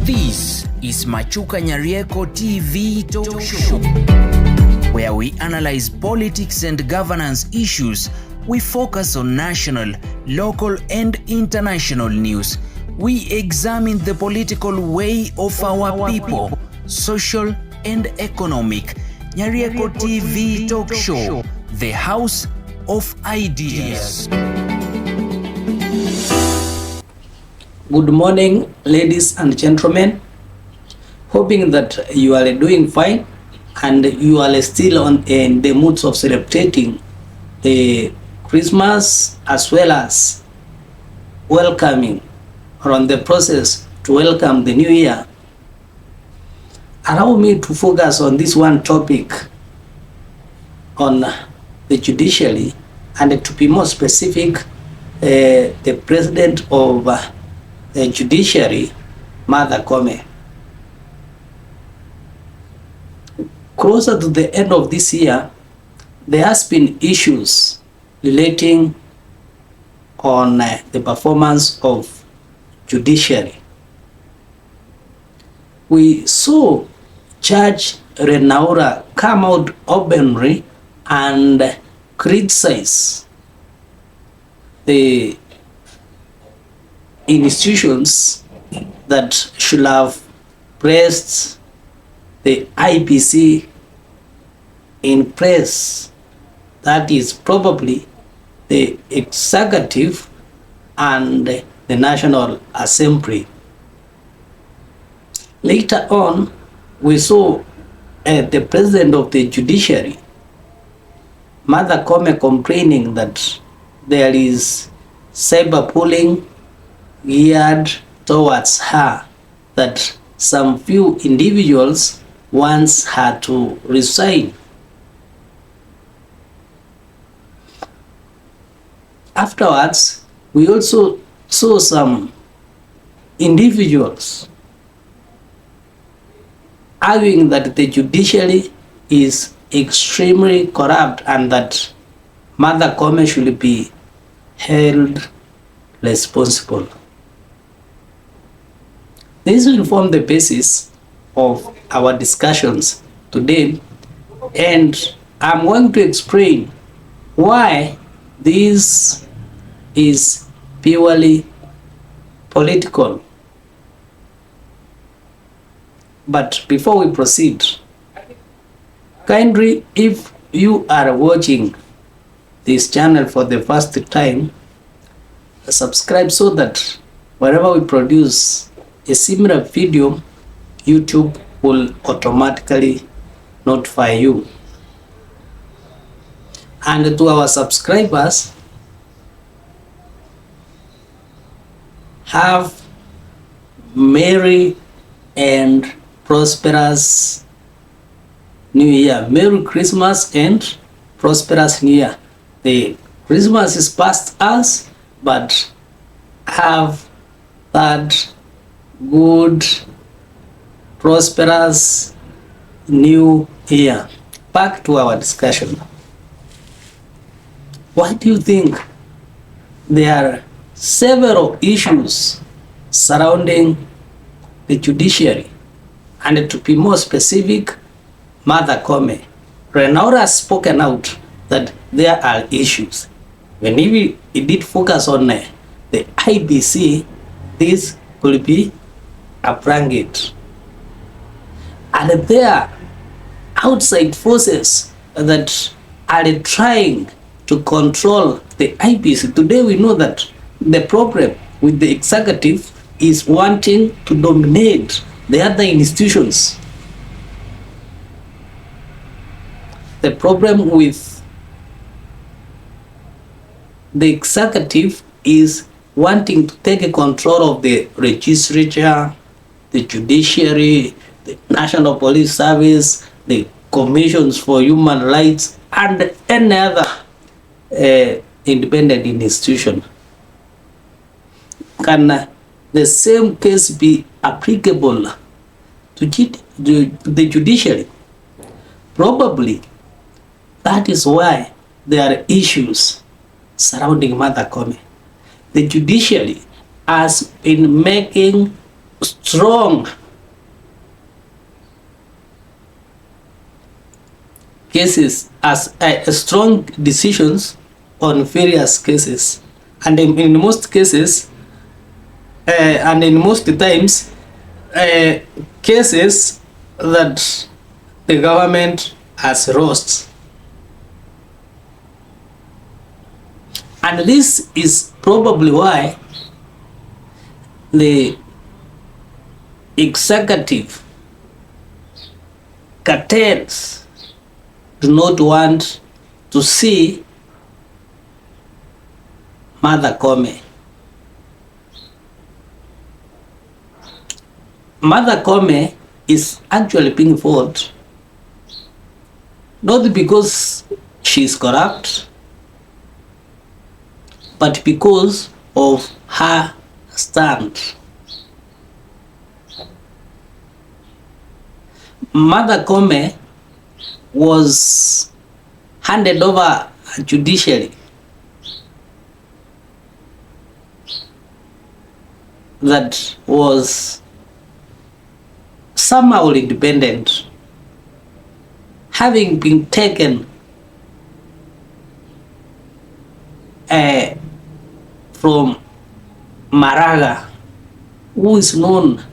This is Machuka Nyarieko TV Talk Show, where we analyze politics and governance issues. We focus on national, local, and international news. We examine the political way of our people, social and economic. Nyarieko TV Talk Show, the house of ideas. Good morning, ladies and gentlemen. Hoping that you are doing fine and you are still in the moods of celebrating the Christmas as well as welcoming or on the process to welcome the new year. Allow me to focus on this one topic on the judiciary, and to be more specific, the president of the judiciary, Martha Koome. Closer to the end of this year, there has been issues relating on the performance of judiciary. We saw Judge Renaura come out openly and criticize the institutions that should have pressed the IPC in press, that is probably the executive and the National Assembly. Later on, we saw the president of the judiciary, Martha Koome, complaining that there is cyberbullying geared towards her, that some few individuals wants her to resign. Afterwards, we also saw some individuals arguing that the judiciary is extremely corrupt and that Martha Koome should be held responsible. This will form the basis of our discussions today, and I'm going to explain why this is purely political. But before we proceed, kindly, if you are watching this channel for the first time, subscribe so that whenever we produce a similar video, YouTube will automatically notify you. And to our subscribers, have merry and prosperous New Year. Merry Christmas and prosperous New Year. The Christmas is past us, but have that good, prosperous New Year. Back to our discussion. Why do you think there are several issues surrounding the judiciary? And to be more specific, Martha Koome. Renaura has spoken out that there are issues. When he did focus on the IBC, this could be a blanket. And there are outside forces that are trying to control the IBC. Today we know that the problem with the executive is wanting to dominate the other institutions. The problem with the executive is wanting to take control of the legislature, the judiciary, the National Police Service, the commissions for human rights, and any other independent institution. Can the same case be applicable to the judiciary? Probably. That is why there are issues surrounding Martha Koome. The judiciary has been making strong cases as strong decisions on various cases, and in most cases and in most times cases that the government has lost. And this is probably why the executive cartels do not want to see Martha Koome. Martha Koome is actually being fought not because she is corrupt, but because of her stand. Martha Koome was handed over judiciary that was somehow independent, having been taken from Maraga, who is known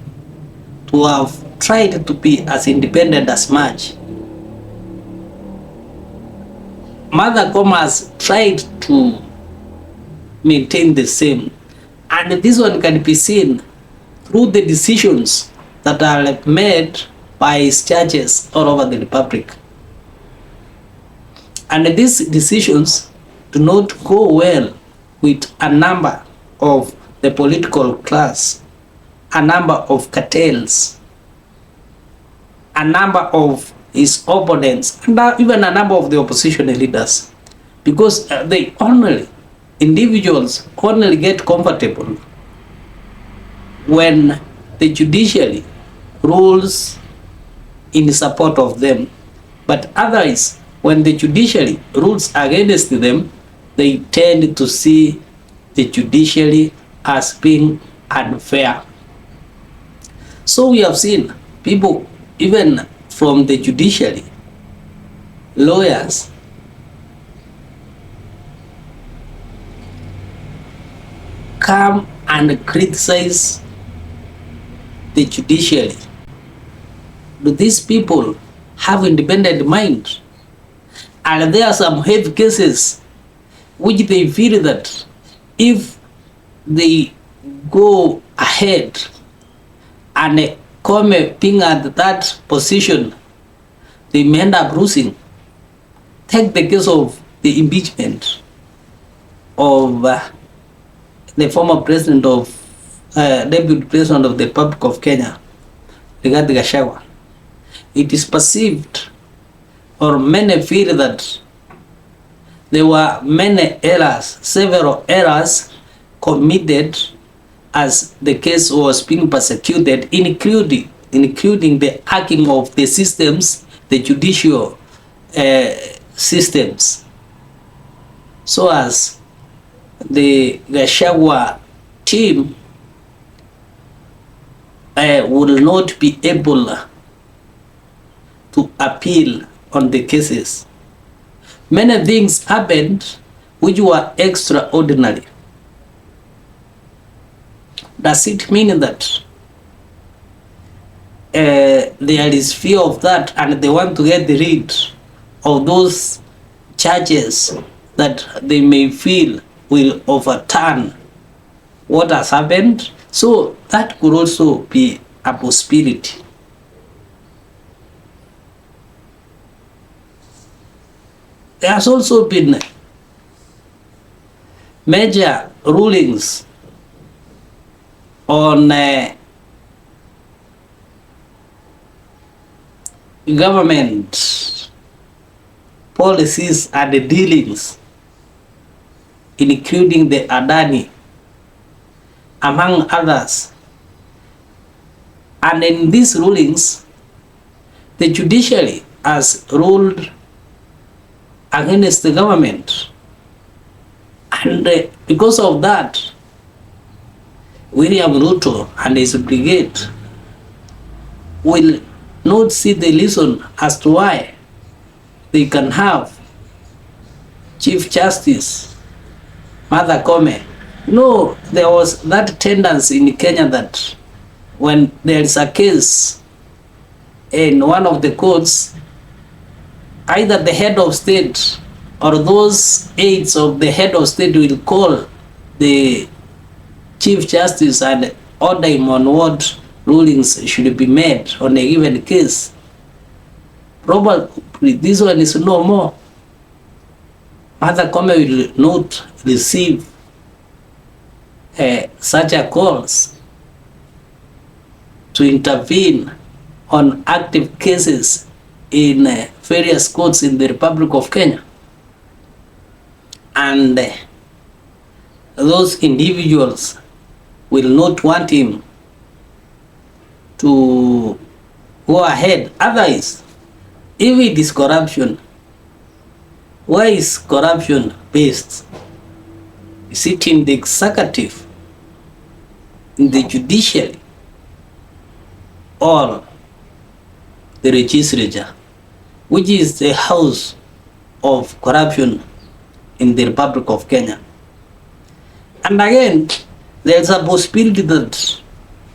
to have tried to be as independent as much. Martha Koome has tried to maintain the same, and this one can be seen through the decisions that are made by his judges all over the republic. And these decisions do not go well with a number of the political class, a number of cartels, a number of his opponents, and even a number of the opposition leaders, because they only, individuals only get comfortable when the judiciary rules in support of them. But otherwise, when the judiciary rules against them, they tend to see the judiciary as being unfair. So we have seen people, even from the judiciary, lawyers, come and criticize the judiciary. Do these people have independent mind? And there are some heavy cases which they feel that if they go ahead and Koome being at that position, they may end up losing. Take the case of the impeachment of the former president of deputy president of the Republic of Kenya, Rigathi Gachagua. It is perceived, or many feel, that there were many errors, several errors committed as the case was being prosecuted, including the hacking of the systems, the judicial systems, so as the Gachagua team will not be able to appeal on the cases. Many things happened which were extraordinary. Does it mean that there is fear of that and they want to get rid of those charges that they may feel will overturn what has happened? So that could also be a possibility. There has also been major rulings on government policies and the dealings, including the Adani, among others. And in these rulings, the judiciary has ruled against the government. And because of that, William Ruto and his brigade will not see the reason as to why they can have Chief Justice Martha Koome. No, there was that tendency in Kenya that when there is a case in one of the courts, either the head of state or those aides of the head of state will call the Chief Justice and order him on what rulings should be made on a given case. Probably this one is no more. Martha Koome will not receive such a calls to intervene on active cases in various courts in the Republic of Kenya. And those individuals will not want him to go ahead. Otherwise, if it is corruption, where is corruption based? Is it in the executive, in the judiciary, or the legislature, which is the house of corruption in the Republic of Kenya? And again, there's a possibility that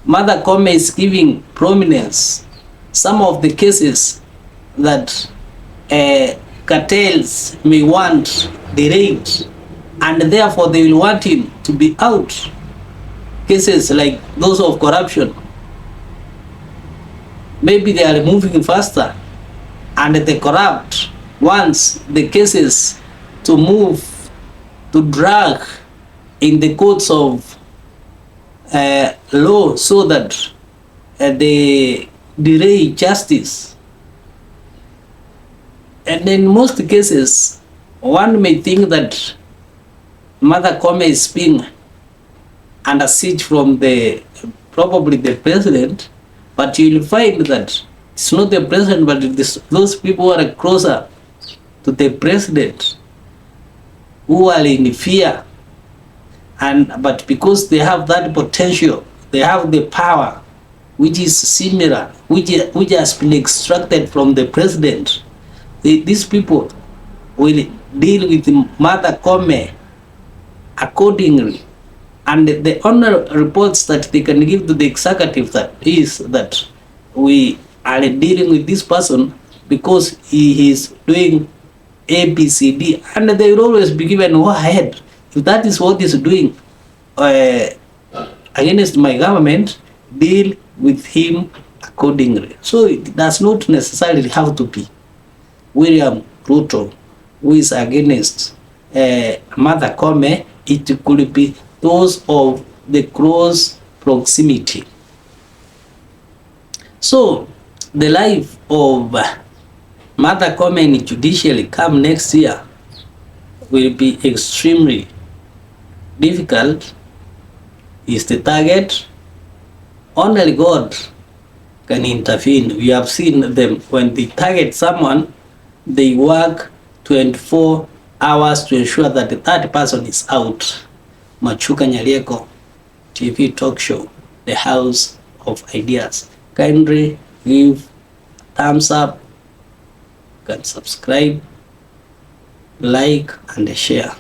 Martha Koome is giving prominence some of the cases that cartels may want delayed, and therefore they will want him to be out. Cases like those of corruption, maybe they are moving faster, and the corrupt wants the cases to move, to drag in the courts of law so that they delay justice. And in most cases, one may think that Martha Koome is being under siege from probably the president, but you will find that it's not the president, but it is those people who are closer to the president who are in fear. But because they have that potential, they have the power which is similar, which has been extracted from the president, these people will deal with Martha Koome accordingly. And the only reports that they can give to the executive that we are dealing with this person because he is doing ABCD, and they will always be given go ahead. If that is what is doing against my government, deal with him accordingly. So it does not necessarily have to be William Ruto who is against Martha Koome. It could be those of the close proximity. So the life of Martha Koome in judiciary come next year will be extremely difficult. Is the target. Only God can intervene. We have seen them when they target someone, they work 24 hours to ensure that that person is out. Machuka Nyarieko TV talk show, the house of ideas. Kindly give thumbs up, can subscribe, like and share.